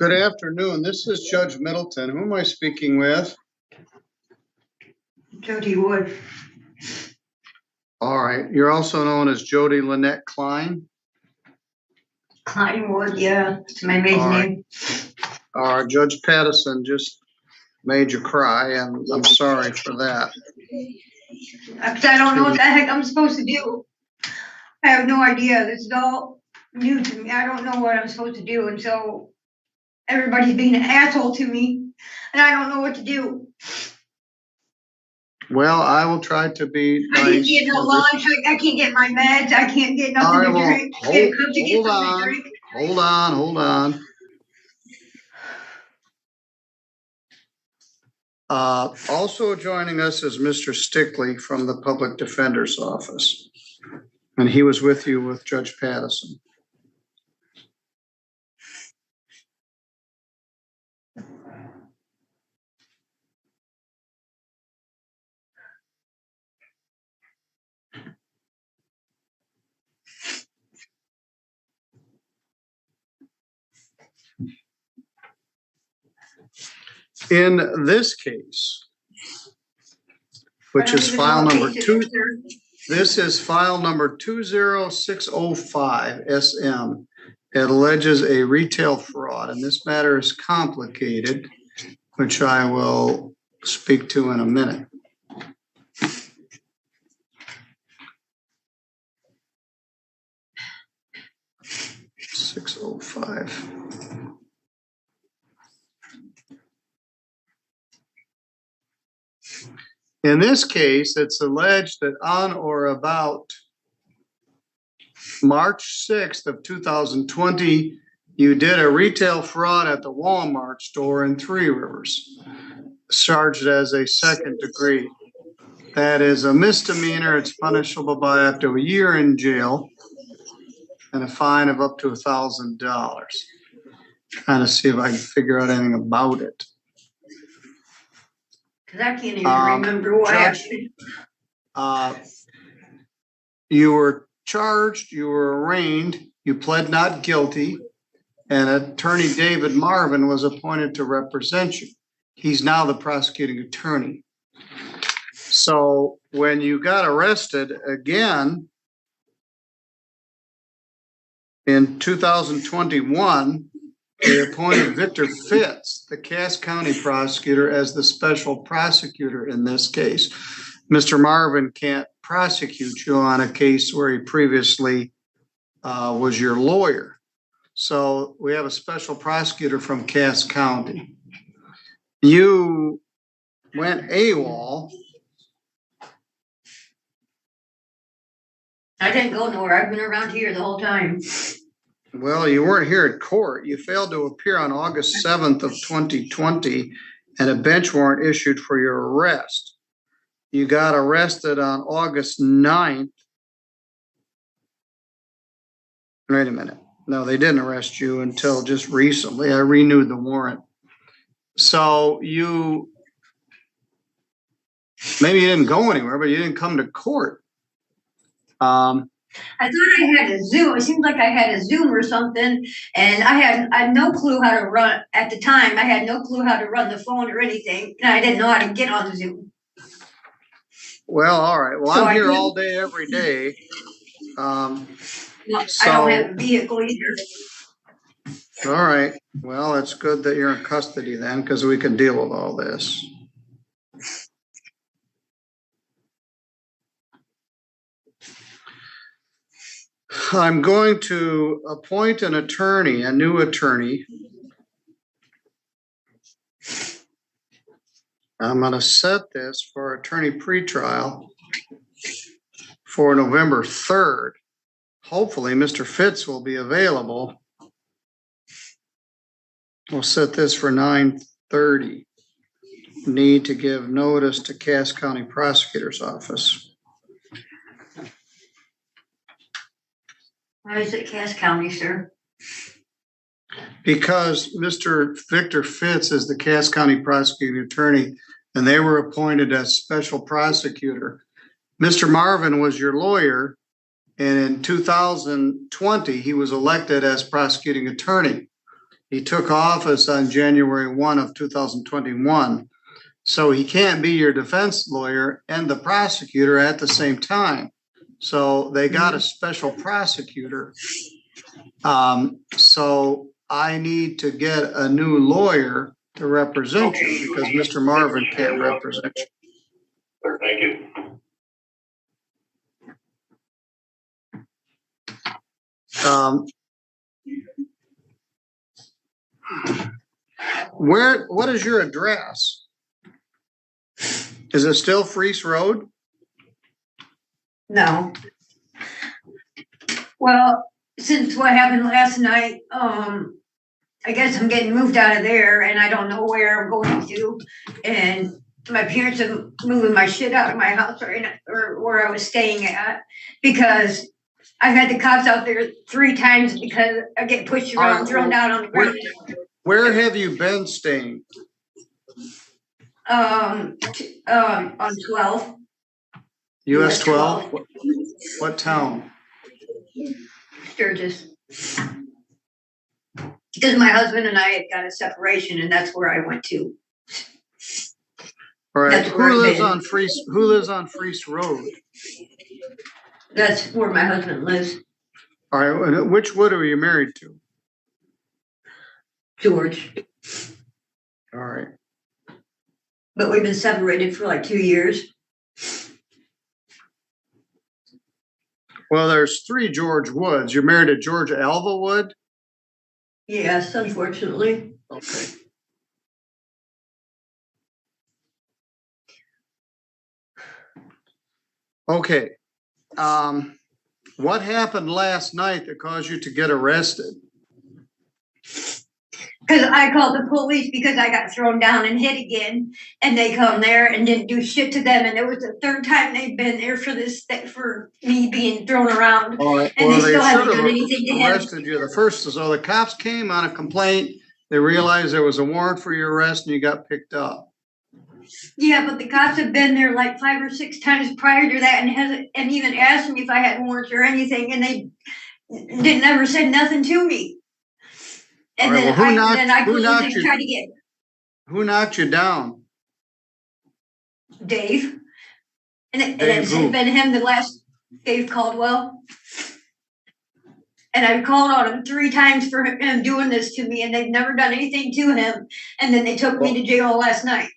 Good afternoon. This is Judge Middleton. Who am I speaking with? Jody Wood. All right. You're also known as Jody Lynette Klein. Klein Wood, yeah. It's my maiden name. Judge Pattison just made you cry, and I'm sorry for that. Because I don't know what the heck I'm supposed to do. I have no idea. This is all new to me. I don't know what I'm supposed to do, and so everybody's being an asshole to me, and I don't know what to do. Well, I will try to be nice. I can't get no lunch. I can't get my meds. I can't get nothing to drink. Hold on. Also joining us is Mr. Stickley from the Public Defender's Office, and he was with you with Judge Pattison. In this case, which is file number this is file number 20605 SM. It alleges a retail fraud, and this matter is complicated, which I will speak to in a minute. In this case, it's alleged that on or about March 6th of 2020, you did a retail fraud at the Walmart store in Three Rivers, charged as a second degree. That is a misdemeanor. It's punishable by up to a year in jail and a fine of up to $1,000. Kind of see if I can figure out anything about it. Because I can't even remember what happened. You were charged, you were arraigned, you pled not guilty, and Attorney David Marvin was appointed to represent you. He's now the prosecuting attorney. So when you got arrested again in 2021, they appointed Victor Fitz, the Cass County prosecutor, as the special prosecutor in this case. Mr. Marvin can't prosecute you on a case where he previously was your lawyer. So we have a special prosecutor from Cass County. You went AWOL. I didn't go nowhere. I've been around here the whole time. Well, you weren't here at court. You failed to appear on August 7th of 2020, and a bench warrant issued for your arrest. You got arrested on August 9th. Wait a minute. No, they didn't arrest you until just recently. I renewed the warrant. So maybe you didn't go anywhere, but you didn't come to court. I thought I had a Zoom. It seemed like I had a Zoom or something, and I had no clue how to run at the time. I had no clue how to run the phone or anything, and I didn't know how to get on the Zoom. Well, all right. Well, so I'm here all day, every day. I don't have a vehicle either. All right. Well, it's good that you're in custody then, because we can deal with all this. I'm going to appoint an attorney, a new attorney. I'm going to set this for attorney pretrial for November 3rd. Hopefully, Mr. Fitz will be available. We'll set this for 9:30. Need to give notice to Cass County Prosecutor's Office. Why is it Cass County, sir? Because Mr. Victor Fitz is the Cass County prosecuting attorney, and they were appointed as special prosecutor. Mr. Marvin was your lawyer, and in 2020, he was elected as prosecuting attorney. He took office on January 1 of 2021. So he can't be your defense lawyer and the prosecutor at the same time. So they got a special prosecutor. So I need to get a new lawyer to represent you because Mr. Marvin can't represent you. Thank you. What is your address? Is it still Freese Road? No. Well, since what happened last night, I guess I'm getting moved out of there and I don't know where I'm going to. And my parents are moving my shit out of my house or where I was staying at because I've had the cops out there 3 times because I get pushed around, thrown down on the ground. Where have you been staying? On 12. US 12? What town? Sturgis. Because my husband and I had got a separation and that's where I went to. All right. That's where Who I've lives been. on Freese? Who lives on Freese Road? That's where my husband lives. All right. Which widow are you married to? George. All right. But we've been separated for like 2 years. Well, there's 3 George Woods. You're married to George Alva Wood? Yes, unfortunately. Okay. Okay. What happened last night that caused you to get arrested? Because I called the police because I got thrown down and hit again. And they come there and didn't do shit to them. And it was the 3rd time they've been there for me being thrown around. All right. And Well, they still haven't should done have anything to him. arrested you. The first, so the cops came on a complaint. They realized there was a warrant for your arrest and you got picked up. Yeah, but the cops have been there like 5 or 6 times prior to that and even asked me if I had warrants or anything. And they never said nothing to me. And All right, then well, I tried to get Who knocked you down? Dave. And Dave it's who? been him the last, Dave Caldwell. And I've called on him 3 times for him doing this to me, and they've never done anything to him. And then they took me to jail last night.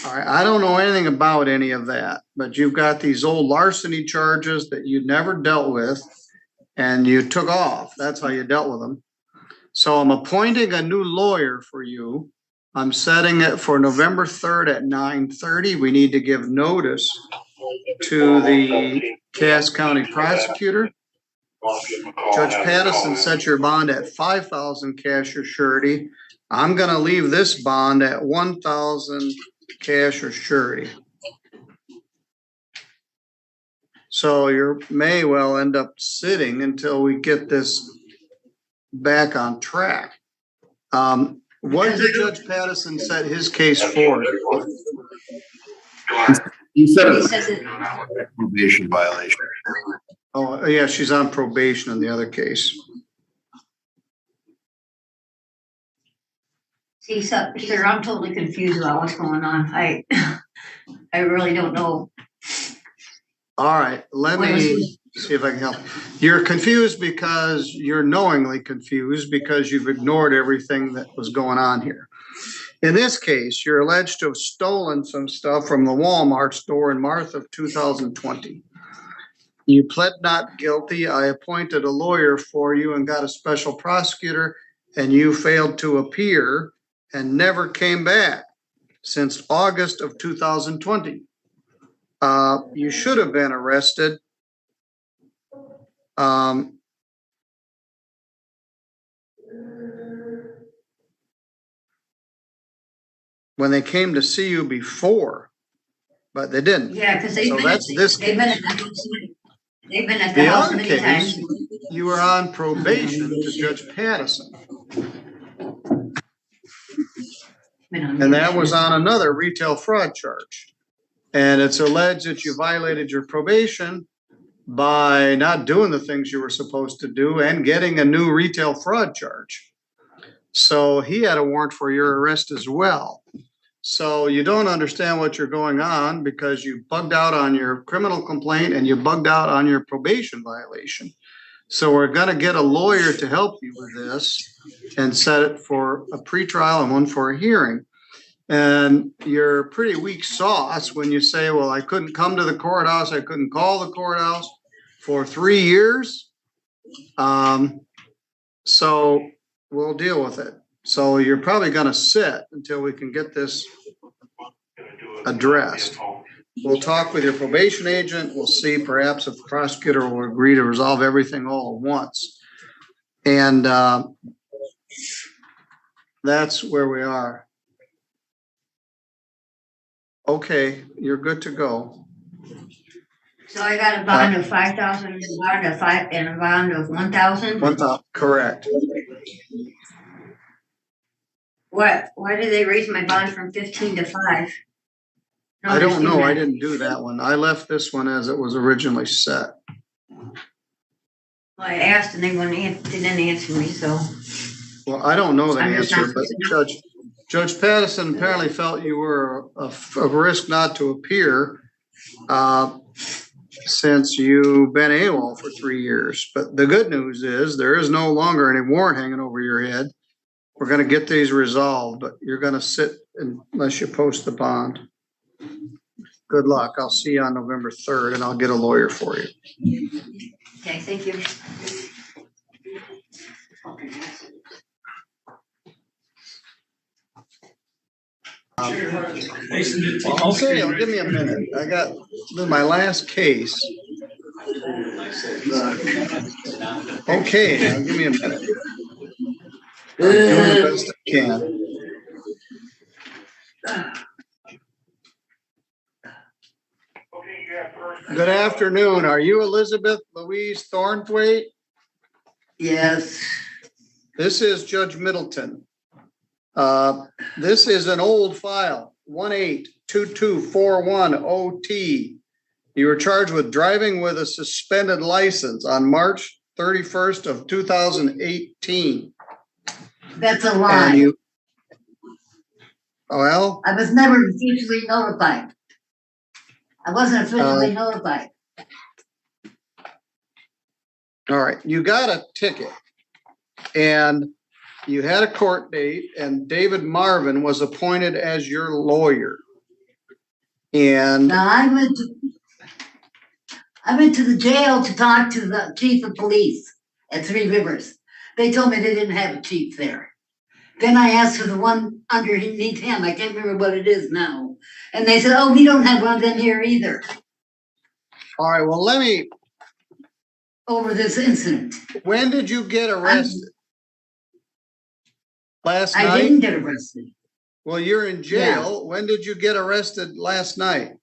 All right, I don't know anything about any of that, but you've got these old larceny charges that you never dealt with, and you took off. That's how you dealt with them. So I'm appointing a new lawyer for you. I'm setting it for November 3rd at 9:30. We need to give notice to the Cass County prosecutor. Judge Pattison set your bond at $5,000 cash or surety. I'm going to leave this bond at $1,000 cash or surety. So you may well end up sitting until we get this back on track. What did Judge Pattison set his case for? He said He it's says it. a probation violation. Oh, yeah, she's on probation in the other case. See, sir, I'm totally confused about what's going on. I really don't know. All right, let me see if I can help. You're confused because you're knowingly confused because you've ignored everything that was going on here. In this case, you're alleged to have stolen some stuff from the Walmart store in March of 2020. You pled not guilty. I appointed a lawyer for you and got a special prosecutor, and you failed to appear and never came back since August of 2020. You should have been arrested. When they came to see you before, but they didn't. Yeah, because they've been at the house many times. You were on probation to Judge Pattison. And that was on another retail fraud charge. And it's alleged that you violated your probation by not doing the things you were supposed to do and getting a new retail fraud charge. So he had a warrant for your arrest as well. So you don't understand what you're going on because you bugged out on your criminal complaint and you bugged out on your probation violation. So we're gonna get a lawyer to help you with this and set it for a pretrial and one for a hearing. And you're pretty weak sauce when you say, well, I couldn't come to the courthouse, I couldn't call the courthouse for 3 years. So we'll deal with it. So you're probably gonna sit until we can get this addressed. We'll talk with your probation agent. We'll see perhaps if the prosecutor will agree to resolve everything all at once. And that's where we are. Okay, you're good to go. So I got a bond of 5,000, and a bond of 1,000? Correct. What? Why did they raise my bond from 15 to 5? I don't know. I didn't do that one. I left this one as it was originally set. Well, I asked and they didn't answer me, so. Well, I don't know the I'm just answer, not- but Judge Pattison apparently felt you were of risk not to appear since you've been AWOL for 3 years. But the good news is there is no longer any warrant hanging over your head. We're going to get these resolved, but you're going to sit unless you post the bond. Good luck. I'll see you on November 3rd and I'll get a lawyer for you. Okay, thank you. Okay, give me a minute. I got my last case. Okay, now give me a minute. I'm doing the best I can. Good afternoon. Are you Elizabeth Louise Thornthwaite? Yes, This is Judge Middleton. This is an old file, 182241OT. You were charged with driving with a suspended license on March 31st of 2018. that's a And lie. you, well, I was never officially notified. I wasn't officially notified. all right, you got a ticket and you had a court date and David Marvin was appointed as your lawyer. And Now, I went to the jail to talk to the chief of police at Three Rivers. They told me they didn't have a chief there. Then I asked for the one underneath him. I can't remember what it is now. And they said, oh, we don't have one of them here either all right, well, let me, over this incident. when did you get arrested? Last I night? didn't get arrested. Well, you're in jail. When did you get arrested last night?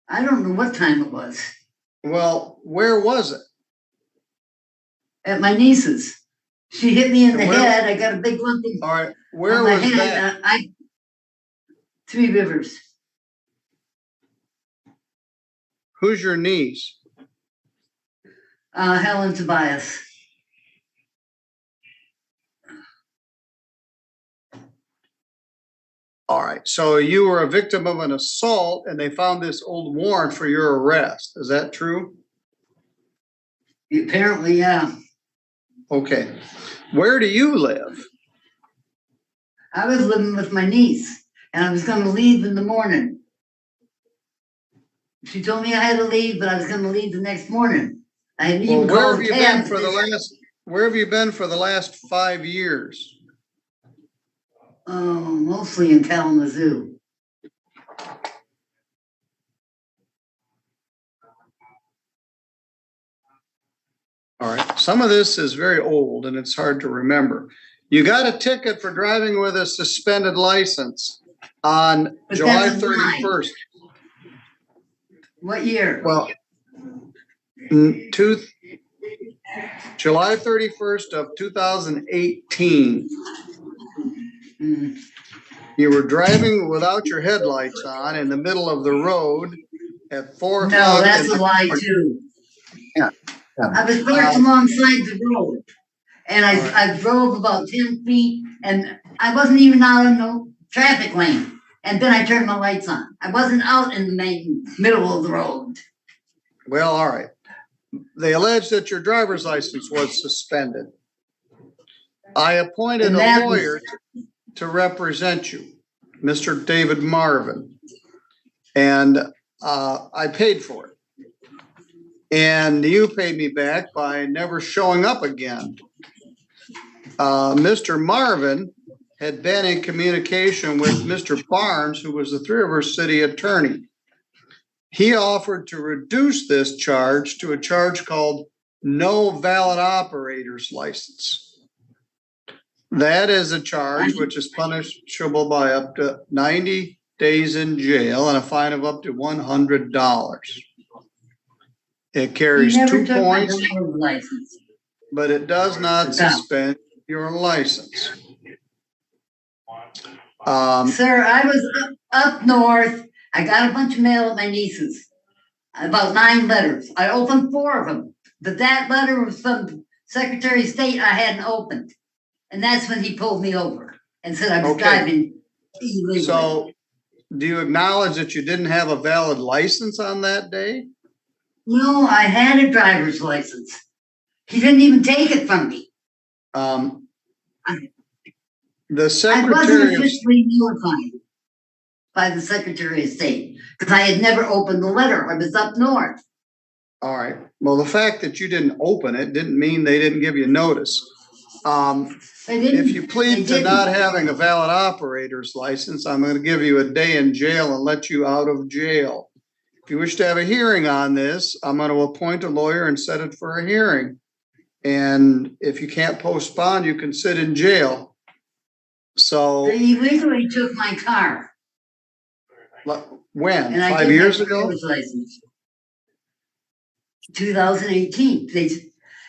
I don't know what time it was. Well, where was it? At my niece's. She hit me in the And where- head. I got a big lump All right, where on my was head. that? Three Rivers. Who's your niece? Helen Tobias. All right, so you were a victim of an assault and they found this old warrant for your arrest. Is that true? Apparently, yeah. Okay. Where do you live? I was living with my niece and I was gonna leave in the morning. She told me I had to leave, but I was gonna leave the next morning. I hadn't Well, even where called have you cab. been for the last 5 years? Oh, mostly in Kalamazoo. All right, some of this is very old and it's hard to remember. You got a ticket for driving with a suspended license on But July that's a lie. 31st. What year? Well, July 31st of 2018. Mm, You were driving without your headlights on in the middle of the road at 4 No, o'clock. that's a lie too. Yeah. I was parked alongside the road And All right. I drove about 10 feet and I wasn't even out in the traffic lane. And then I turned my lights on. I wasn't out in the main middle of the road. Well, all right. They allege that your driver's license was suspended. I appointed And a that was- lawyer to represent you, Mr. David Marvin. And I paid for it. And you paid me back by never showing up again. Mr. Marvin had been in communication with Mr. Barnes, who was the Three Rivers City attorney. He offered to reduce this charge to a charge called no valid operator's license. That is a charge which is punishable by up to 90 days in jail and a fine of up to $100. It He carries never 2 took my points, driver's license. but it does not No. suspend your license. Sir, I was up north. I got a bunch of mail at my niece's. About 9 letters. I opened 4 of them. But that letter was from Secretary of State I hadn't opened. And that's when he pulled me over and said I was Okay. driving illegally. So do you acknowledge that you didn't have a valid license on that day? No, I had a driver's license. He didn't even take it from me. The I wasn't Secretary of officially notified by the Secretary of State because I had never opened the letter. I was up north. All right. Well, the fact that you didn't open it didn't mean they didn't give you notice. They didn't. If you plead to not having a valid operator's license, I'm going to give you a day in jail and let you out of jail. If you wish to have a hearing on this, I'm going to appoint a lawyer and set it for a hearing. And if you can't postpone, you can sit in jail. So They illegally took my car. when? And I 5 didn't years have a ago? driver's license. 2018.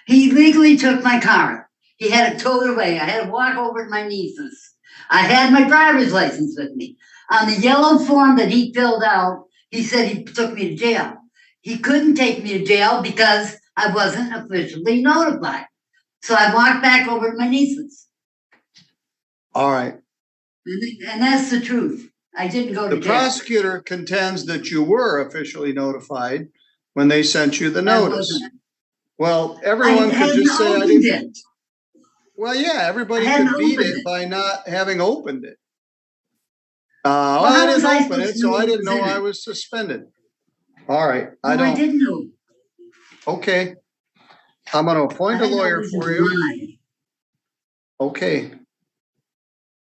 He legally took my car. He had it towed away. I had to walk over to my niece's. I had my driver's license with me. On the yellow form that he filled out, he said he took me to jail. He couldn't take me to jail because I wasn't officially notified. So I walked back over to my niece's. All right. And that's the truth. I didn't go to The jail. prosecutor contends that you were officially notified when they sent you the I notice. wasn't. Well, I everyone could hadn't just say, I opened didn't. it. Well, yeah, everybody I hadn't could beat opened it it. by not having opened it. how I was didn't I open supposed it, to so know I what didn't was know in I it? was suspended. All right, No, I don't. didn't know. Okay. I'm gonna appoint a I know lawyer this for is you. lying. Okay,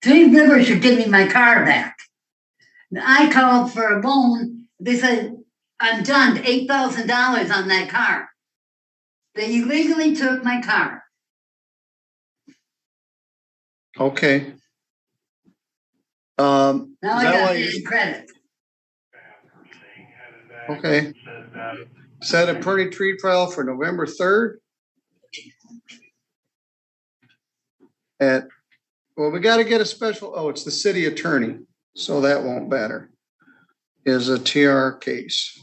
Three Rivers should give me my car back. And I called for a loan. They said I'm done, $8,000 on that car. They illegally took my car. okay. Now Is I that got why bad credit. Okay. Set a pretty treat trial for November 3rd. Well, we gotta get a special, it's the city attorney, so that won't matter. Is a TR case.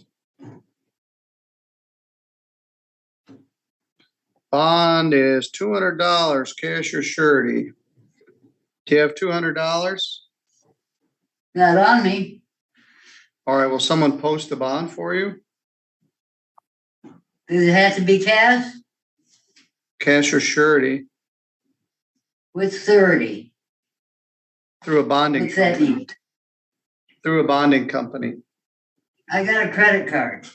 Bond is $200, cash or surety. Do you have $200? Not on me. All right, will someone post the bond for you? Does it have to be cash? Cash or surety With 30. through a bonding What's that company. mean? Through a bonding company. I got a credit card.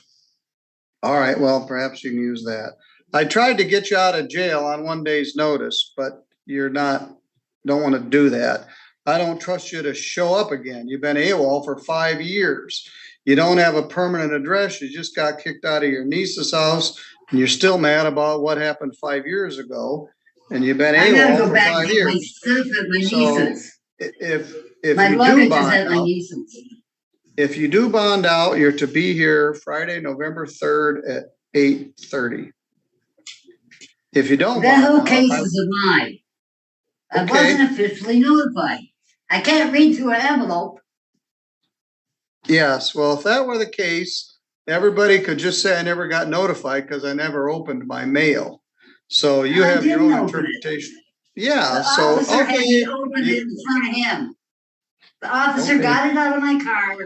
All right, well, perhaps you can use that. I tried to get you out of jail on 1 day's notice, but don't want to do that. I don't trust you to show up again. You've been AWOL for 5 years. You don't have a permanent address. You just got kicked out of your niece's house and you're still mad about what happened 5 years ago. And you've been I gotta AWOL go for back 5 and get my years. stuff at my So, niece's. If My you luggage do is bond at my out, niece's. if you do bond out, you're to be here Friday, November 3rd at 8:30. If you don't That whole bond case out, is a lie. I Okay. wasn't officially notified. I can't read through an envelope. yes, well, if that were the case, everybody could just say I never got notified because I never opened my mail. So you I have your didn't own open it. interpretation. Yeah, The so, officer had okay. me open it in front of him. The officer Okay. got it out of my car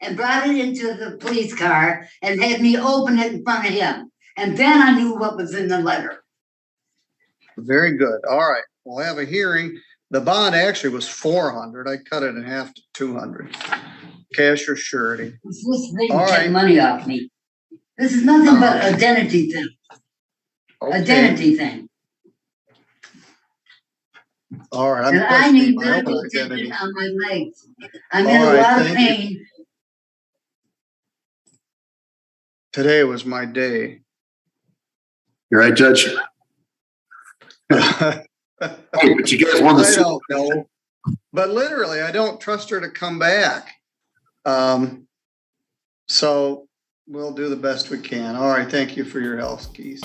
and brought it into the police car and had me open it in front of him. And then I knew what was in the letter. Very good. All right. We'll have a hearing. The bond actually was 400. I cut it in half to 200. Cash or surety. This thing All right. get money off me. This is nothing but identity thing. Okay. Identity thing. All right. I'm And I questioning need my own medical identity. attention on my legs. I'm in All a right, lot of thank you. pain. Today was my day. You're right, Judge. I Hey, but you guys won the suit. don't know. But literally, I don't trust her to come back. So we'll do the best we can. All right. Thank you for your help, Keith.